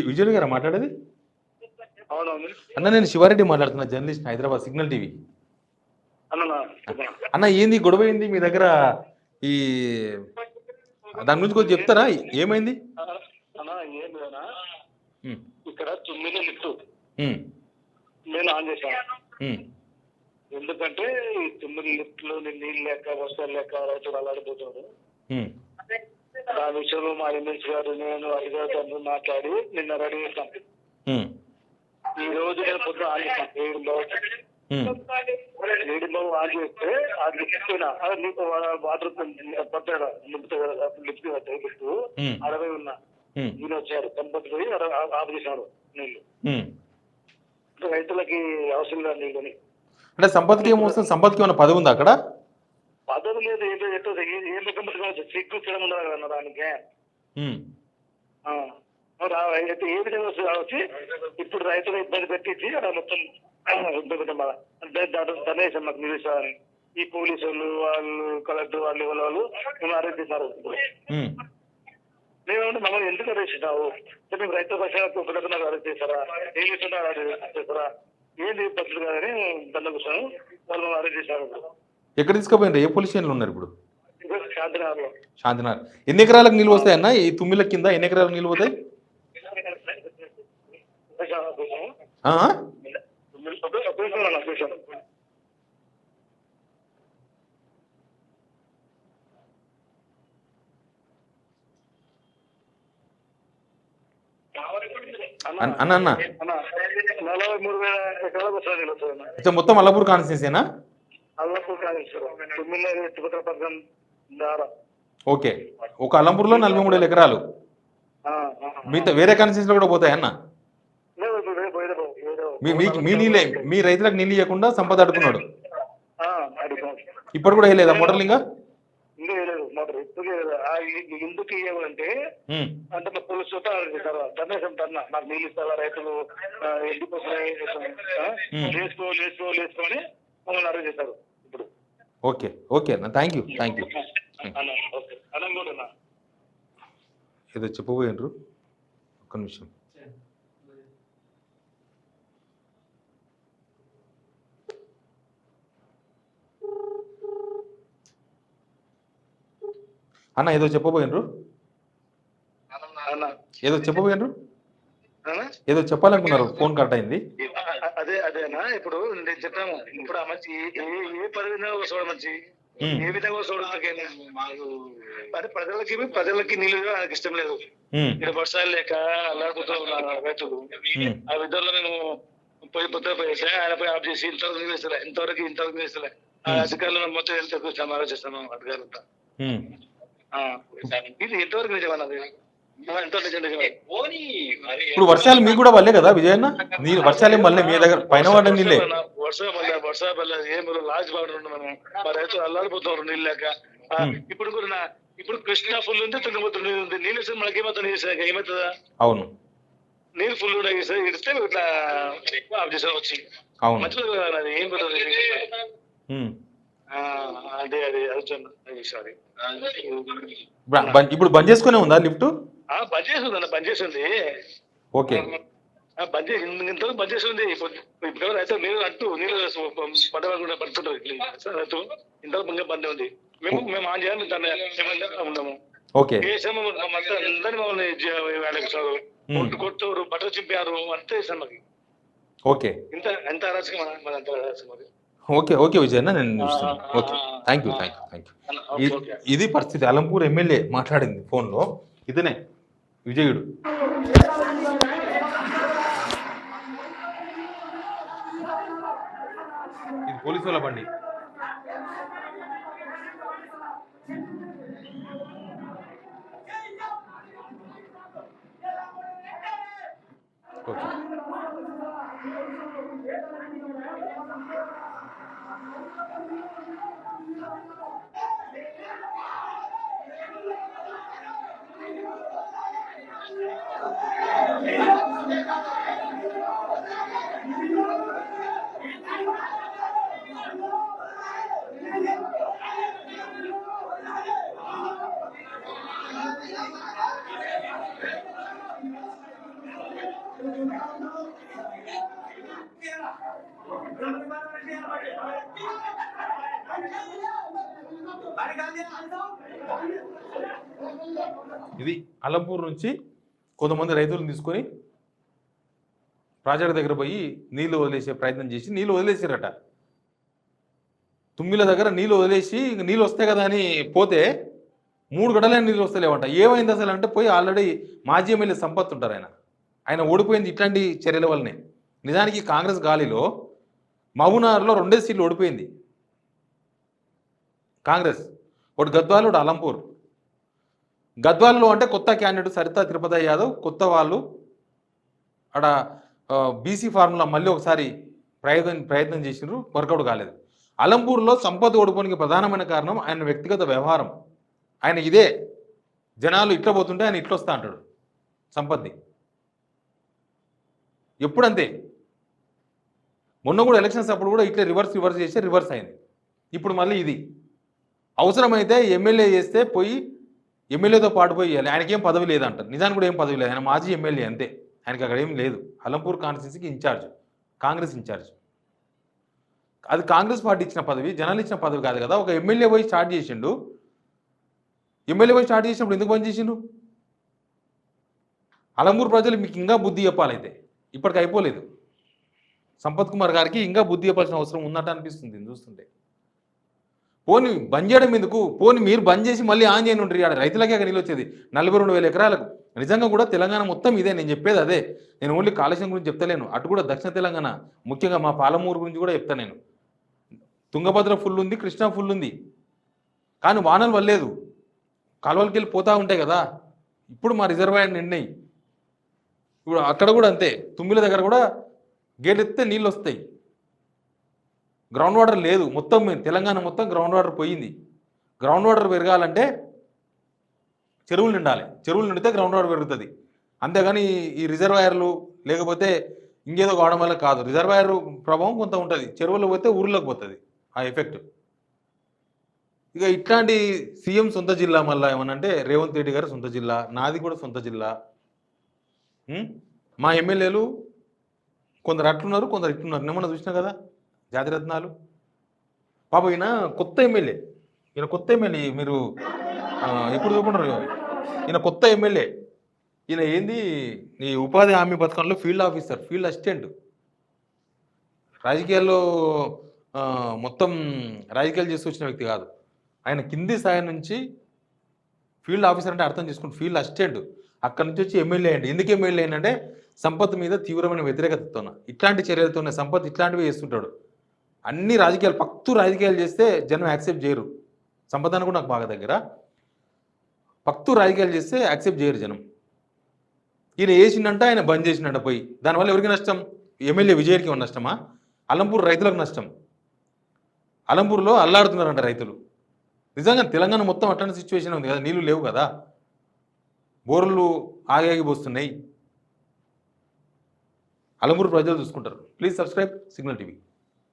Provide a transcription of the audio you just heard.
విజయ్ గారా మాట్లాడేది? అవునవును అన్న, నేను శివారెడ్డి మాట్లాడుతున్నా, జర్నలిస్ట్, హైదరాబాద్ సిగ్నల్ టీవీ. అన్న, ఏంది గొడవ ఏంది మీ దగ్గర? ఈ దాని గురించి కొంచెం చెప్తారా, ఏమైంది? ఇక్కడ 9 లిఫ్ట్ నేను ఆన్ చేశాను. ఎందుకంటే ఈ 9 లిఫ్ట్లు నీళ్ళు లేక వర్షాలు లేక రైతులు అలాడిపోతాడు. ఆ విషయంలో మా ఎమ్మెల్సీ గారు నేను అధికారులు మాట్లాడి నిన్న రెడీ చేశాం. ఈ రోజు నేను పొద్దున ఆన్ చేశాను 7 ఆన్ చేస్తే అది వాటర్ పట్టాడు లిఫ్ట్ లిఫ్ట్ 60 ఉన్నా ఈయన వచ్చారు కంపల్సరీ పోయి ఆఫ్ చేశాడు నీళ్లు. రైతులకి అవసరం లేదు నీళ్ళని. అంటే సంపత్కి ఏమొస్తుంది? సంపత్కి ఏమైనా పదవి ఉందా అక్కడ? పదవి లేదు, ఏం కంపెనీ కావచ్చు, సిగ్గు చేయడం ఉండదు కదా దానికి. అయితే ఏ విధంగా వచ్చి ఇప్పుడు రైతులు ఇబ్బంది పెట్టించి అక్కడ మొత్తం ఇబ్బంది పెట్టాం. ధనేశం మాకు నిలుస్తారని ఈ పోలీసు వాళ్ళు కలెక్టర్ వాళ్ళు మేము అరెస్ట్ చేశారు. మేమేమంటే మమ్మల్ని ఎందుకు అరెస్ట్ చేసినావు? మేము రైతుల పక్షాలకు అరెస్ట్ చేశారా? ఏం చేస్తున్నారు అరెస్ట్ చేస్తారా? ఏంది పద్ధతి కాదని దండ కూర్చొని వాళ్ళు అరెస్ట్ చేశారు. ఎక్కడ తీసుకుపోయింది? ఏ పోలీస్ స్టేషన్లో ఉన్నారు ఇప్పుడు? శాంతినగర్లో. శాంతినగర్. ఎన్ని ఎకరాలకు నిల్వ వస్తాయన్న ఈ తుమ్మిల కింద? ఎన్ని ఎకరాలకు నిల్వ అవుతాయి? అన్న 43,000 ఎకరాలకు వస్తుంది. మొత్తం అల్లపూర్ కాన్స్టిట్యూన్సీనా? అల్లపూర్ కాన్స్టిట్యూన్సీ. ఓకే, ఒక అల్లంపూర్లో 43,000 ఎకరాలు. మిగతా వేరే కాన్స్టిట్యూన్సీలో కూడా పోతాయి అన్న? మీ నీళ్ళే, మీ రైతులకు నీళ్ళు ఇవ్వకుండా సంపద అడుకున్నాడు. ఇప్పుడు కూడా వేయలేదా మోటార్లు? ఇంకా మోటార్ ఎందుకు ఇవ్వాలంటే అంటే పోలీసు ధర్నేశం ధర్నా నాకు నీళ్ళు ఇస్తారా రైతులు ఎండిపోతున్నాయి లేచుకొని మమ్మల్ని అరెస్ట్ చేశారు ఇప్పుడు. ఓకే ఓకే అన్న, థ్యాంక్ యూ. ఏదో చెప్పబోయినరు, ఒక్క నిమిషం. అన్న ఏదో చెప్పబోయినరు, ఏదో చెప్పాలనుకున్నారు, ఫోన్ కట్ అయింది. అదేనా ఇప్పుడు నేను చెప్పాము. ఇప్పుడు ఆ మంచి ఏ పదవిలో చూడ మంచి ఏ విధంగా చూడదు మరి ప్రజలకి నీళ్ళు నాకు ఇష్టం లేదు. ఇక్కడ వర్షాలు లేక అల్లాడిపోతూ రైతులు ఆ విధంలో నేను పోయి ఆయన పోయి ఆఫ్ చేసి ఇంతవరకు వేస్తలే ఆ అధికారులు మొత్తం వెళ్తే సమావేశిస్తాను అధికారులతో. ఇది ఎంతవరకు నిజమన్నది? ఇప్పుడు వర్షాలు మీకు కూడా వల్లే కదా విజయన్న? నీళ్ళు వర్షాలు ఏం వల్లే మీ దగ్గర? పైన వాడ నీళ్ళే. వర్షం వల్ల ఏం లాజ్ బాగుంటున్నాము, మా రైతులు అల్లాడిపోతున్నారు నీళ్ళు లేక. ఇప్పుడు కూడా ఇప్పుడు కృష్ణా ఫుల్ ఉంది, తుంగభద్ర నీళ్ళు ఉంది. నీళ్ళు ఇస్తే మనకి ఏమవుతుందా? అవును, నీళ్ళు ఫుల్ ఇస్తే ఇట్లా ఆఫ్ చేసా వచ్చి మంచిగా ఏం పోతుంది. అదే సారీ ఇప్పుడు బంద్ చేసుకునే ఉందా లిఫ్ట్? బంద్ చేసింది. ఓకే, బంద్ చేసింది. ఇప్పుడు రైతు నీళ్ళు అంటూ నీళ్ళు పడవకుండా పడుతుంటారు రైతు ఇంతకు బంద్ ఉంది. మేము ఆన్ చేయాలి దాన్ని ఉన్నాము. ఓకే, అందరినీ మమ్మల్ని కొట్టారు, బట్టలు చింపారు, అంతే సార్ మాకు. ఓకే, ఎంత అరాచకం, అంత అరాచకం. ఓకే ఓకే విజయన్న, నేను చూస్తాను. Okay, thank you. ఇది పరిస్థితి. అలంపూర్ ఎమ్మెల్యే మాట్లాడింది ఫోన్లో. ఇతనే విజయుడు. ఇది పోలీసు వాళ్ళ బండి. ఓకే, ఇది అలంపూర్ నుంచి కొంతమంది రైతులను తీసుకొని ప్రాజెక్ట్ దగ్గర పోయి నీళ్లు వదిలేసే ప్రయత్నం చేసి నీళ్లు వదిలేసారట. తుమ్మిల దగ్గర నీళ్లు వదిలేసి ఇంక నీళ్ళు వస్తాయి కదా అని పోతే 3 గంటలైన నీళ్ళు వస్తలేవంట. ఏమైంది అసలు అంటే పోయి ఆల్రెడీ మాజీ ఎమ్మెల్యే సంపత్ ఉంటారు, ఆయన ఓడిపోయింది ఇట్లాంటి చర్యల వల్లనే. నిజానికి కాంగ్రెస్ గాలిలో మహబూబ్నగర్లో 2 సీట్లు ఓడిపోయింది కాంగ్రెస్, ఒకటి గద్వాల్, ఒకటి అలంపూర్. గద్వాల్లో అంటే కొత్త క్యాండిడేట్ సరితా తిరుపతి యాదవ్, కొత్త వాళ్ళు అక్కడ బీసీ ఫార్ములా మళ్ళీ ఒకసారి ప్రయత్నం చేసినారు, వర్కౌట్ కాలేదు. అలంపూర్లో సంపత్ ఓడిపోనికి ప్రధానమైన కారణం ఆయన వ్యక్తిగత వ్యవహారం. ఆయన ఇదే జనాలు ఇట్లా పోతుంటే ఆయన ఇట్లా వస్తా అంటాడు సంపత్ని. ఎప్పుడంతే మొన్న కూడా ఎలక్షన్స్ అప్పుడు కూడా ఇట్లా రివర్స్ చేస్తే రివర్స్ అయింది. ఇప్పుడు మళ్ళీ ఇది అవసరమైతే ఎమ్మెల్యే చేస్తే పోయి ఎమ్మెల్యేతో పాటు పోయి ఆయనకేం పదవి లేదంటారు. నిజానికి కూడా ఏం పదవి లేదు, ఆయన మాజీ ఎమ్మెల్యే అంతే, ఆయనకి అక్కడ ఏం లేదు. అలంపూర్ కాన్స్టిట్యున్సీకి ఇన్ఛార్జ్, కాంగ్రెస్ ఇన్ఛార్జ్. అది కాంగ్రెస్ పార్టీ ఇచ్చిన పదవి, జనాలు ఇచ్చిన పదవి కాదు కదా. ఒక ఎమ్మెల్యే పోయి స్టార్ట్ చేసిండు, ఎమ్మెల్యే పోయి స్టార్ట్ చేసినప్పుడు ఎందుకు పని చేసిండు? అలంపూర్ ప్రజలు మీకు ఇంకా బుద్ధి చెప్పాలైతే, ఇప్పటికి అయిపోలేదు. సంపత్ కుమార్ గారికి ఇంకా బుద్ధి చెప్పాల్సిన అవసరం ఉన్నట్టు అనిపిస్తుంది చూస్తుంటే. పోని బంద్ చేయడం ఎందుకు? పోని మీరు బంద్ చేసి మళ్ళీ ఆన్ చేయని ఉంటారు. ఇక్కడ రైతులకే నీళ్ళు వచ్చేది 42,000 ఎకరాలకు. నిజంగా కూడా తెలంగాణ మొత్తం ఇదే, నేను చెప్పేది అదే. నేను ఓన్లీ కాలుష్యం గురించి చెప్తలేను, అటు కూడా దక్షిణ తెలంగాణ, ముఖ్యంగా మా పాలమూరు గురించి కూడా చెప్తాను నేను. తుంగభద్ర ఫుల్ ఉంది, కృష్ణా ఫుల్ ఉంది, కానీ వానలు వల్లేదు, కాలువలకి వెళ్ళి పోతూ ఉంటాయి కదా. ఇప్పుడు మా రిజర్వాయర్ నిండినాయి. ఇప్పుడు అక్కడ కూడా అంతే, తుమ్మిల దగ్గర కూడా గేట్ ఎత్తితే నీళ్ళు వస్తాయి. గ్రౌండ్ వాటర్ లేదు, మొత్తం తెలంగాణ మొత్తం గ్రౌండ్ వాటర్ పోయింది. గ్రౌండ్ వాటర్ పెరగాలంటే చెరువులు నిండాలి, చెరువులు నిండితే గ్రౌండ్ వాటర్ పెరుగుతుంది. అంతేగాని ఈ రిజర్వాయర్లు లేకపోతే ఇంకేదో కావడం వల్ల కాదు. రిజర్వాయర్ ప్రభావం కొంత ఉంటుంది, చెరువులకు పోతే ఊర్లోకి పోతుంది ఆ ఎఫెక్ట్. ఇక ఇట్లాంటి సీఎం సొంత జిల్లా మళ్ళీ ఏమనంటే రేవంత్ రెడ్డి గారు సొంత జిల్లా, నాది కూడా సొంత జిల్లా. మా ఎమ్మెల్యేలు కొందరు అట్లున్నారు, కొందరు ఇట్లున్నారు. ఏమన్నా చూసినా కదా జాతిరత్నాలు. పాప ఈయన కొత్త ఎమ్మెల్యే, మీరు ఎప్పుడు చూపుంటారు, ఈయన కొత్త ఎమ్మెల్యే. ఈయన ఏంది ఈ ఉపాధి హామీ పథకంలో ఫీల్డ్ ఆఫీసర్, ఫీల్డ్ అసిస్టెంట్. రాజకీయాల్లో మొత్తం రాజకీయాలు చేసి వచ్చిన వ్యక్తి కాదు ఆయన. కింది స్థాయి నుంచి ఫీల్డ్ ఆఫీసర్ అంటే అర్థం చేసుకుంటే ఫీల్డ్ అసిస్టెంట్, అక్కడి నుంచి వచ్చి ఎమ్మెల్యే అయ్యండి. ఎందుకు ఎమ్మెల్యే అయ్యంటే సంపత్ మీద తీవ్రమైన వ్యతిరేకతతోన, ఇట్లాంటి చర్యలతోనే సంపత్ ఇట్లాంటివి చేస్తుంటాడు. అన్ని రాజకీయాలు రాజకీయాలు చేస్తే జనం యాక్సెప్ట్ చేయరు. సంపద కూడా నాకు బాగా దగ్గర, రాజకీయాలు చేస్తే యాక్సెప్ట్ చేయరు జనం. ఈయన వేసిందంటే ఆయన బంద్ చేసినట్ట పోయి, దానివల్ల ఎవరికి నష్టం? ఎమ్మెల్యే విజయానికి నష్టమా? అలంపూర్ రైతులకు నష్టం. అలంపూర్లో అల్లాడుతున్నారంట రైతులు. నిజంగా తెలంగాణ మొత్తం అట్లాంటి సిచ్యువేషన్ ఉంది కదా, నీళ్లు లేవు కదా, బోర్లు ఆగి పోస్తున్నాయి. అలంపూర్ ప్రజలు చూసుకుంటారు. Please subscribe signal TV.